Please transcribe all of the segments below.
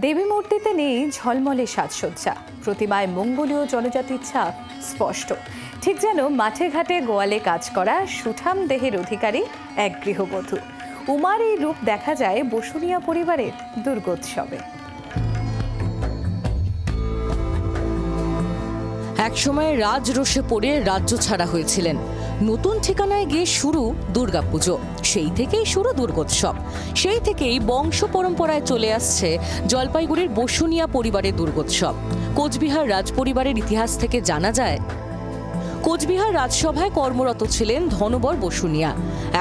দেবী মূর্তিতে নেই ঝলমলে সাজসজ্জা, প্রতিমায় মঙ্গলীয় জনজাতির ছাপ স্পষ্ট, ঠিক যেন মাঠে ঘাটে গোয়ালে কাজ করা সুঠাম দেহের অধিকারী এক গৃহবধূ। উমার এই রূপ দেখা যায় বসুনিয়া পরিবারের দুর্গোৎসবে। একসময় রাজরোষে পড়ে রাজ্য ছাড়া হয়েছিলেন। নতুন ঠিকানায় গিয়ে শুরু দুর্গাপুজো, সেই থেকেই শুরু দুর্গোৎসব। সেই থেকেই বংশ পরম্পরায় চলে আসছে জলপাইগুড়ির বসুনিয়া পরিবারের দুর্গোৎসব। কোচবিহার রাজপরিবারের ইতিহাস থেকে জানা যায়, কোচবিহার রাজসভায় কর্মরত ছিলেন ধনবর বসুনিয়া।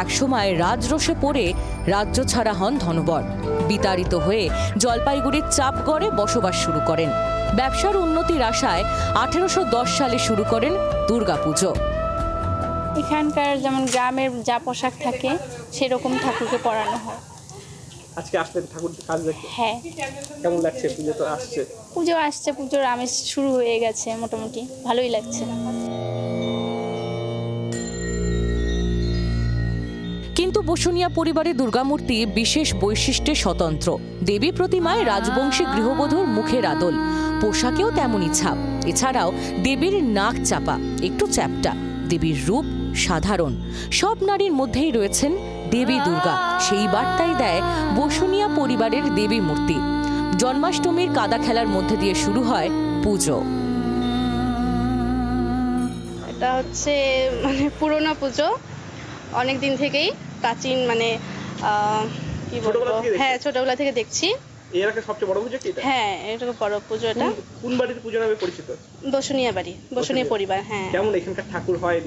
একসময় রাজরোষে পড়ে রাজ্য ছাড়া হন ধনবর। বিতাড়িত হয়ে জলপাইগুড়ির চাপগড়ে বসবাস শুরু করেন। ব্যবসার উন্নতির আশায় 1810 সালে শুরু করেন দুর্গাপুজো। এখানকার যেমন গ্রামের যা পোশাক থাকে সেরকম ঠাকুরকে পরানো হয়। আজকে আসলে ঠাকুর কাজ দেখতে? হ্যাঁ। কেমন লাগছে? পুজো তো আসছে। পুজোর আমেজ শুরু হয়ে গেছে, মোটামুটি ভালোই লাগছে। কিন্তু বসুনিয়া পরিবারের দুর্গামূর্তি বিশেষ বৈশিষ্ট্যে স্বতন্ত্র। দেবী প্রতিমায় রাজবংশী গৃহবধূর মুখের আদল, পোশাকেও তেমনই ছাপ। এছাড়াও দেবীর নাক চাপা, একটু চ্যাপ্টা। দেবীর রূপ সাধারণ, সব নারীর মধ্যেই রয়েছেন দেবী দুর্গা। সেই বার্তাই দেয় বসুনিয়া পরিবারের দেবী মূর্তি। জন্মাষ্টমীর কাদা খেলার মধ্যে দিয়ে শুরু হয় পুজো। এটা হচ্ছে পুরোনো পুজো, অনেক দিন থেকেই প্রাচীন, কি বলবো, হ্যাঁ ছোটবেলা থেকে দেখছি। এর সবচেয়ে বড় পুজো কি এটা? হ্যাঁ, এটা বড় পুজো। এটা কোন বাড়ির পুজো নামে পরিচিত? বসুনিয়া বাড়ি, বসুনিয়া পরিবার। হ্যাঁ। কেমন এখানকার ঠাকুর হয়?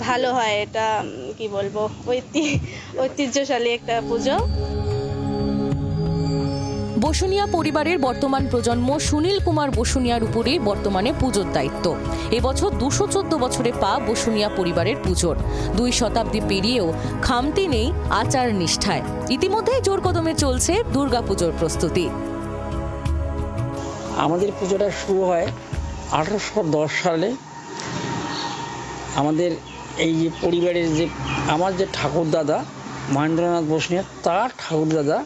ভালো হয়, এটা কি বলবো, ঐতিহ্যশালী একটা পুজো। বসুনিয়া পরিবারের বর্তমান প্রজন্ম সুনীল কুমার বসুনিয়ার উপরেই বর্তমানে পুজোর দায়িত্ব। এবছর 214 বছরে পা বসুনিয়া পরিবারের পুজোর। 2 শতাব্দী পেরিয়েও খামতি নেই আচার নিষ্ঠায়। ইতিমধ্যে জোর কদমে চলছে দুর্গাপুজোর প্রস্তুতি। আমাদের পুজোটা শুরু হয় 1810 সালে। আমাদের এই যে পরিবারের যে আমার যে ঠাকুরদাদা মহেন্দ্রনাথ বসুনিয়া, তার ঠাকুরদাদা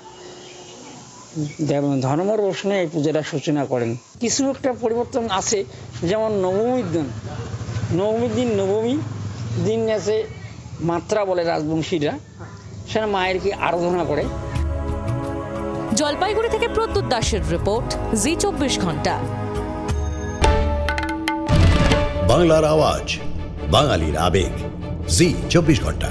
ধনবর বসুনিয়া এই পূজাটা সূচনা করেন। কিছু একটা পরিবর্তন আছে, যেমন নবমীর দিন আছে মাত্রা বলে রাজবংশীরা, সেটা মায়েরকে আরাধনা করে। জলপাইগুড়ি থেকে প্রদ্যুৎ দাসের রিপোর্ট, জি 24 ঘন্টা। বাংলার আওয়াজ, বাঙালির আবেগ, জি 24 ঘন্টা।